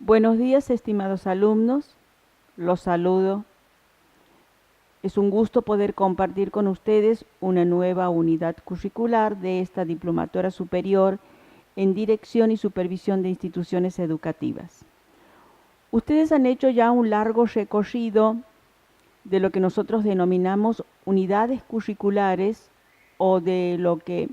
Buenos días, estimados alumnos. Los saludo. Es un gusto poder compartir con ustedes una nueva unidad curricular de esta Diplomatura Superior en Dirección y Supervisión de Instituciones Educativas. Ustedes han hecho ya un largo recorrido de lo que nosotros denominamos unidades curriculares o de lo que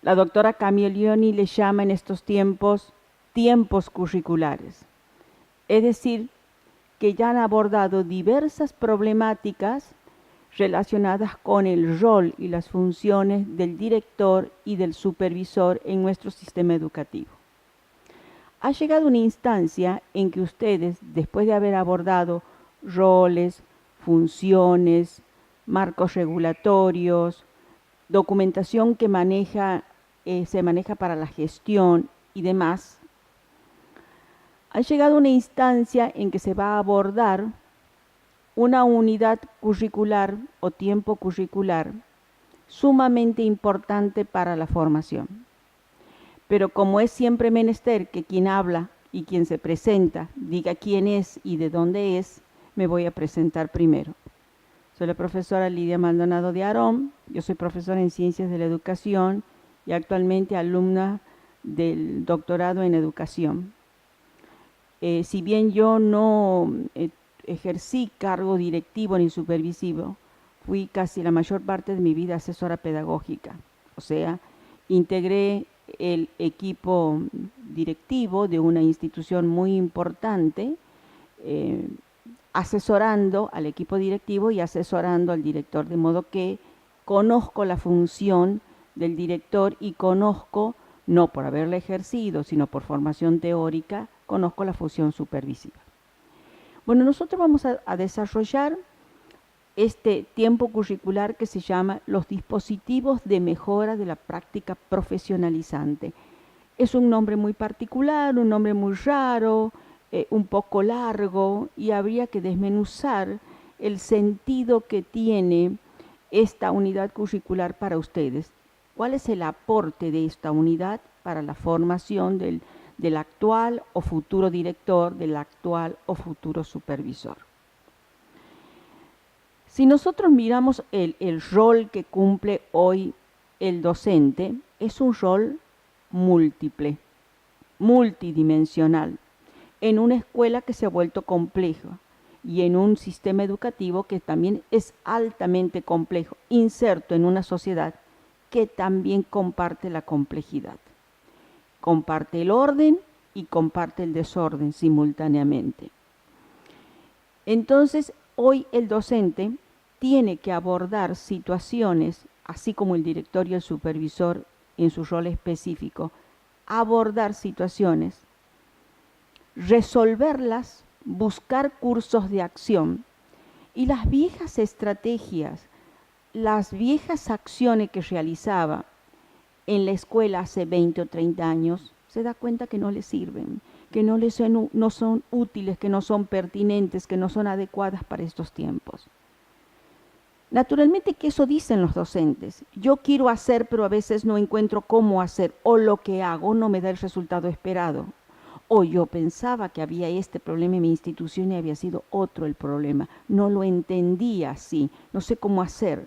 la doctora Camillioni le llama en estos tiempos curriculares. Es decir, que ya han abordado diversas problemáticas relacionadas con el rol y las funciones del director y del supervisor en nuestro sistema educativo. Ha llegado una instancia en que ustedes, después de haber abordado roles, funciones, marcos regulatorios, documentación que se maneja para la gestión y demás, ha llegado una instancia en que se va a abordar una unidad curricular o tiempo curricular sumamente importante para la formación. Pero como es siempre menester que quien habla y quien se presenta diga quién es y de dónde es, me voy a presentar primero. Soy la profesora Lidia Maldonado de Arón, yo soy profesora en Ciencias de la Educación y actualmente alumna del doctorado en Educación. Si bien yo no ejercí cargo directivo ni supervisivo, fui casi la mayor parte de mi vida asesora pedagógica. O sea, integré el equipo directivo de una institución muy importante, asesorando al equipo directivo y asesorando al director, de modo que conozco la función del director y conozco, no por haberla ejercido, sino por formación teórica, conozco la función supervisiva. Bueno, nosotros vamos a desarrollar este tiempo curricular que se llama los dispositivos de mejora de la práctica profesionalizante. Es un nombre muy particular, un nombre muy raro, un poco largo, y habría que desmenuzar el sentido que tiene esta unidad curricular para ustedes. ¿Cuál es el aporte de esta unidad para la formación del actual o futuro director, del actual o futuro supervisor? Si nosotros miramos el rol que cumple hoy el docente, es un rol múltiple, multidimensional, en una escuela que se ha vuelto compleja y en un sistema educativo que también es altamente complejo, inserto en una sociedad que también comparte la complejidad. Comparte el orden y comparte el desorden simultáneamente. Entonces, hoy el docente tiene que abordar situaciones, así como el director y el supervisor en su rol específico, abordar situaciones, resolverlas, buscar cursos de acción y las viejas estrategias, las viejas acciones que realizaba en la escuela hace 20 o 30 años, se da cuenta que no le sirven, que no son útiles, que no son pertinentes, que no son adecuadas para estos tiempos. Naturalmente que eso dicen los docentes. Yo quiero hacer, pero a veces no encuentro cómo hacer, o lo que hago no me da el resultado esperado. O yo pensaba que había este problema en mi institución y había sido otro el problema. No lo entendía así, no sé cómo hacer.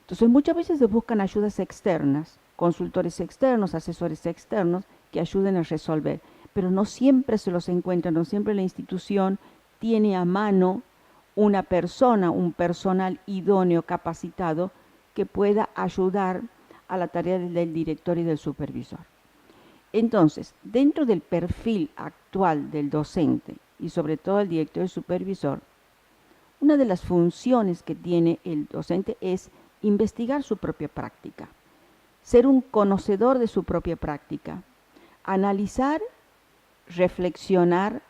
Entonces muchas veces se buscan ayudas externas, consultores externos, asesores externos, que ayuden a resolver. Pero no siempre se los encuentran, no siempre la institución tiene a mano una persona, un personal idóneo, capacitado, que pueda ayudar a la tarea del director y del supervisor. Entonces, dentro del perfil actual del docente y sobre todo el director y supervisor, una de las funciones que tiene el docente es investigar su propia práctica, ser un conocedor de su propia práctica, analizar, reflexionar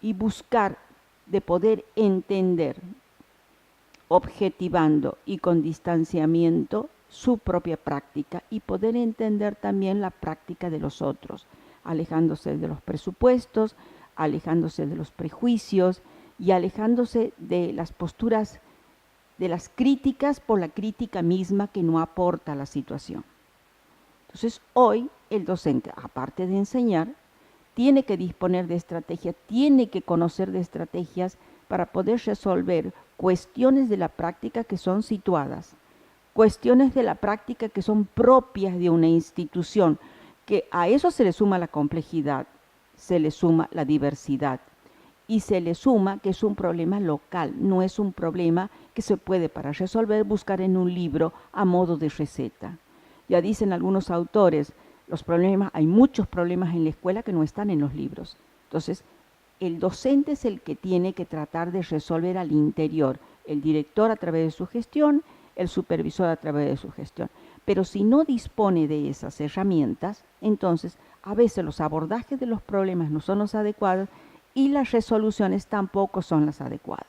y buscar de poder entender, objetivando y con distanciamiento, su propia práctica y poder entender también la práctica de los otros, alejándose de los presupuestos, alejándose de los prejuicios y alejándose de las posturas, de las críticas por la crítica misma que no aporta a la situación. Entonces, hoy el docente, aparte de enseñar, tiene que disponer de estrategias, tiene que conocer de estrategias para poder resolver cuestiones de la práctica que son situadas, cuestiones de la práctica que son propias de una institución, que a eso se le suma la complejidad, se le suma la diversidad y se le suma que es un problema local, no es un problema que se puede para resolver buscar en un libro a modo de receta. Ya dicen algunos autores, hay muchos problemas en la escuela que no están en los libros. Entonces, el docente es el que tiene que tratar de resolver al interior, el director a través de su gestión, el supervisor a través de su gestión. Pero si no dispone de esas herramientas, entonces a veces los abordajes de los problemas no son los adecuados y las resoluciones tampoco son las adecuadas.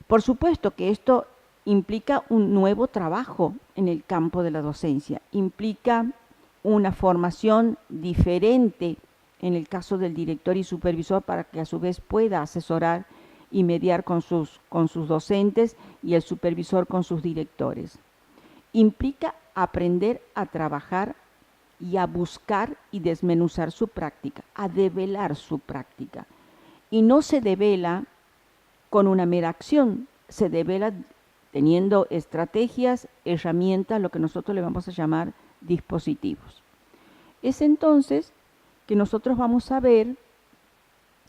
Por supuesto que esto implica un nuevo trabajo en el campo de la docencia, implica una formación diferente en el caso del director y supervisor para que a su vez pueda asesorar y mediar con sus docentes y el supervisor con sus directores. Implica aprender a trabajar y a buscar y desmenuzar su práctica, a develar su práctica. Y no se devela con una mera acción, se devela teniendo estrategias, herramientas, lo que nosotros le vamos a llamar dispositivos. Es entonces que nosotros vamos a ver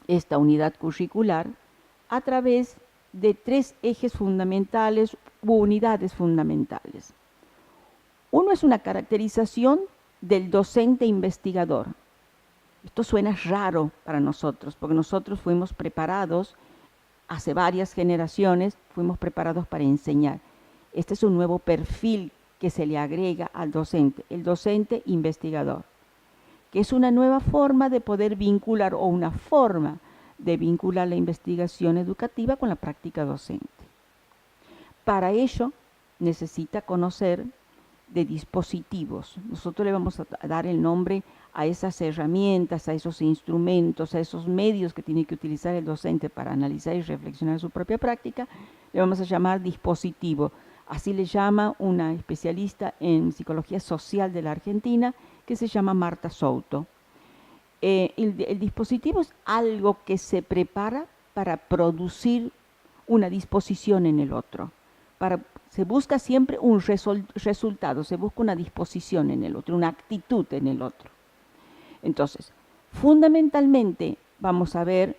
esta unidad curricular a través de 3 ejes fundamentales u unidades fundamentales. Uno es una caracterización del docente investigador. Esto suena raro para nosotros, porque nosotros fuimos preparados, hace varias generaciones, fuimos preparados para enseñar. Este es un nuevo perfil que se le agrega al docente, el docente investigador, que es una nueva forma de poder vincular, o una forma de vincular la investigación educativa con la práctica docente. Para ello necesita conocer de dispositivos. Nosotros le vamos a dar el nombre a esas herramientas, a esos instrumentos, a esos medios que tiene que utilizar el docente para analizar y reflexionar su propia práctica, le vamos a llamar dispositivo. Así le llama una especialista en psicología social de la Argentina, que se llama Marta Souto. El dispositivo es algo que se prepara para producir una disposición en el otro. Se busca siempre un resultado, se busca una disposición en el otro, una actitud en el otro. Entonces, fundamentalmente vamos a ver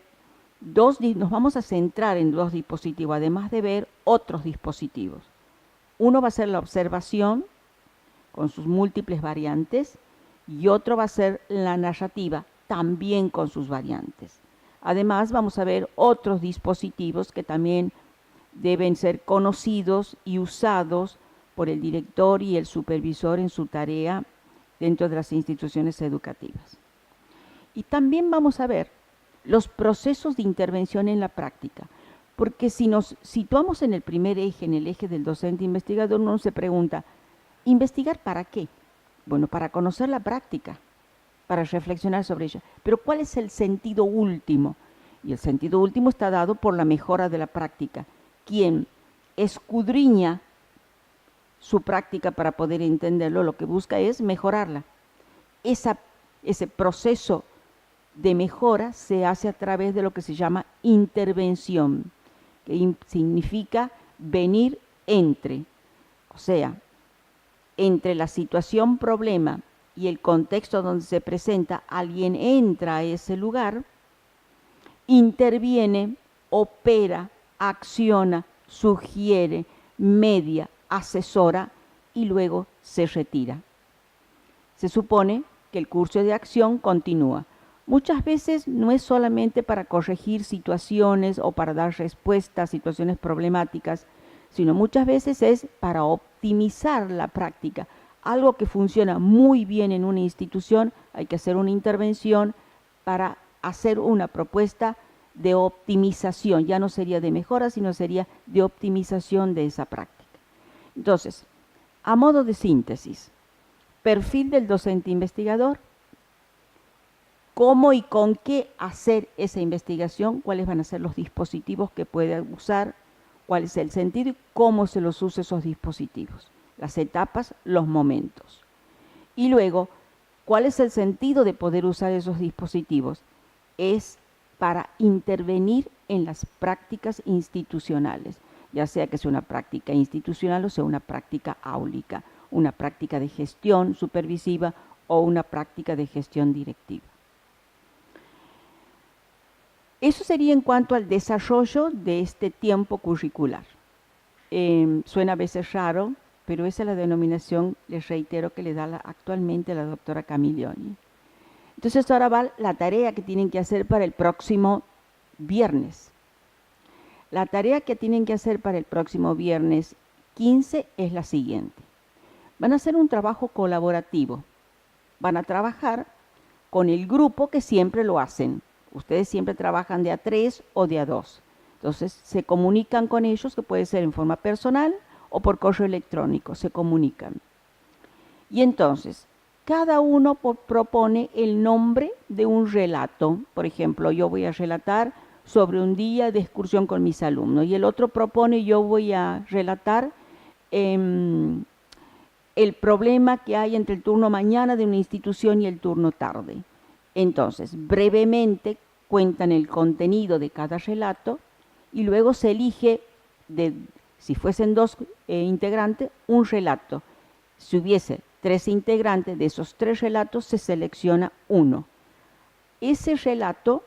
nos vamos a centrar en 2 dispositivos, además de ver otros dispositivos. Uno va a ser la observación, con sus múltiples variantes, y otro va a ser la narrativa, también con sus variantes. Además, vamos a ver otros dispositivos que también deben ser conocidos y usados por el director y el supervisor en su tarea dentro de las instituciones educativas. Y también vamos a ver los procesos de intervención en la práctica, porque si nos situamos en el primer eje, en el eje del docente investigador, uno se pregunta, ¿investigar para qué? Bueno, para conocer la práctica, para reflexionar sobre ella. Pero ¿cuál es el sentido último? Y el sentido último está dado por la mejora de la práctica. Quien escudriña su práctica para poder entenderlo, lo que busca es mejorarla. Ese proceso de mejora se hace a través de lo que se llama intervención, que significa venir entre, o sea, entre la situación problema y el contexto donde se presenta, alguien entra a ese lugar, interviene, opera, acciona, sugiere, media, asesora y luego se retira. Se supone que el curso de acción continúa. Muchas veces no es solamente para corregir situaciones o para dar respuesta a situaciones problemáticas, sino muchas veces es para optimizar la práctica. Algo que funciona muy bien en una institución, hay que hacer una intervención para hacer una propuesta de optimización. Ya no sería de mejora, sino sería de optimización de esa práctica. Entonces, a modo de síntesis, perfil del docente investigador, cómo y con qué hacer esa investigación, cuáles van a ser los dispositivos que puede usar, cuál es el sentido y cómo se los usa esos dispositivos, las etapas, los momentos. Y luego, ¿Cuál es el sentido de poder usar esos dispositivos? Es para intervenir en las prácticas institucionales, ya sea que sea una práctica institucional o sea una práctica áulica, una práctica de gestión supervisiva o una práctica de gestión directiva. Eso sería en cuanto al desarrollo de este tiempo curricular. Suena a veces raro, pero esa es la denominación, les reitero, que le da actualmente la doctora Camiglioni. Entonces ahora va la tarea que tienen que hacer para el próximo viernes. La tarea que tienen que hacer para el próximo viernes 15 es la siguiente. Van a hacer un trabajo colaborativo. Van a trabajar con el grupo que siempre lo hacen. Ustedes siempre trabajan de a 3 o de a 2. Entonces se comunican con ellos, que puede ser en forma personal o por correo electrónico, se comunican. Y entonces, cada uno propone el nombre de un relato. Por ejemplo, yo voy a relatar sobre un día de excursión con mis alumnos y el otro propone, yo voy a relatar el problema que hay entre el turno mañana de una institución y el turno tarde. Entonces, brevemente cuentan el contenido de cada relato y luego se elige, si fuesen 2 integrantes, un relato. Si hubiese 3 integrantes, de esos 3 relatos se selecciona uno. Ese relato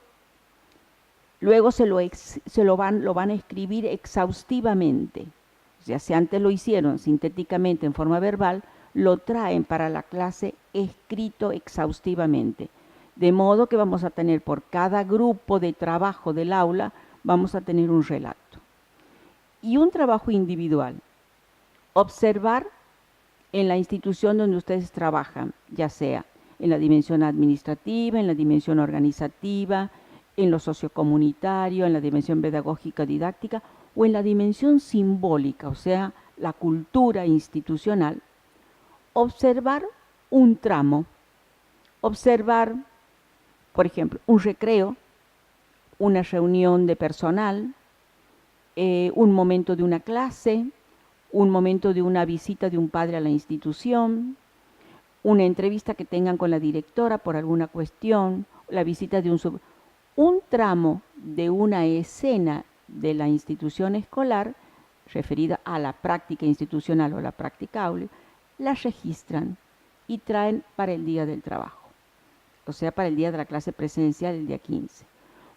luego lo van a escribir exhaustivamente. O sea, si antes lo hicieron sintéticamente en forma verbal, lo traen para la clase escrito exhaustivamente. De modo que vamos a tener por cada grupo de trabajo del aula, vamos a tener un relato. Y un trabajo individual. Observar en la institución donde ustedes trabajan, ya sea en la dimensión administrativa, en la dimensión organizativa, en lo sociocomunitario, en la dimensión pedagógica didáctica o en la dimensión simbólica, o sea, la cultura institucional, observar un tramo, observar, por ejemplo, un recreo, una reunión de personal, un momento de una clase, un momento de una visita de un padre a la institución, una entrevista que tengan con la directora por alguna cuestión, la visita de un tramo de una escena de la institución escolar referida a la práctica institucional o la práctica áurea, la registran y traen para el día del trabajo, o sea, para el día de la clase presencial, el día 15.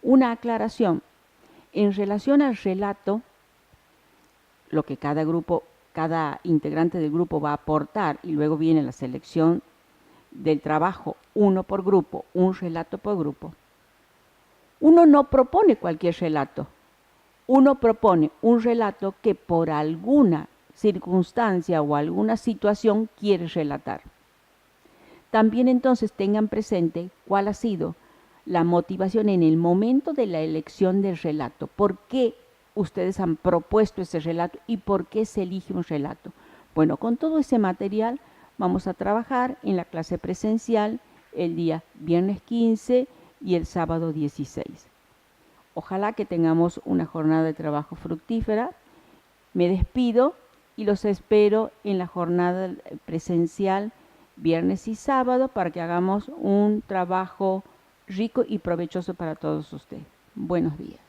Una aclaración, en relación al relato, lo que cada integrante del grupo va a aportar y luego viene la selección del trabajo, uno por grupo, un relato por grupo. Uno no propone cualquier relato, uno propone un relato que por alguna circunstancia o alguna situación quiere relatar. También entonces tengan presente cuál ha sido la motivación en el momento de la elección del relato, por qué ustedes han propuesto ese relato y por qué se elige un relato. Bueno, con todo ese material vamos a trabajar en la clase presencial el día viernes 15 y el sábado 16. Ojalá que tengamos una jornada de trabajo fructífera. Me despido y los espero en la jornada presencial viernes y sábado para que hagamos un trabajo rico y provechoso para todos ustedes. Buenos días.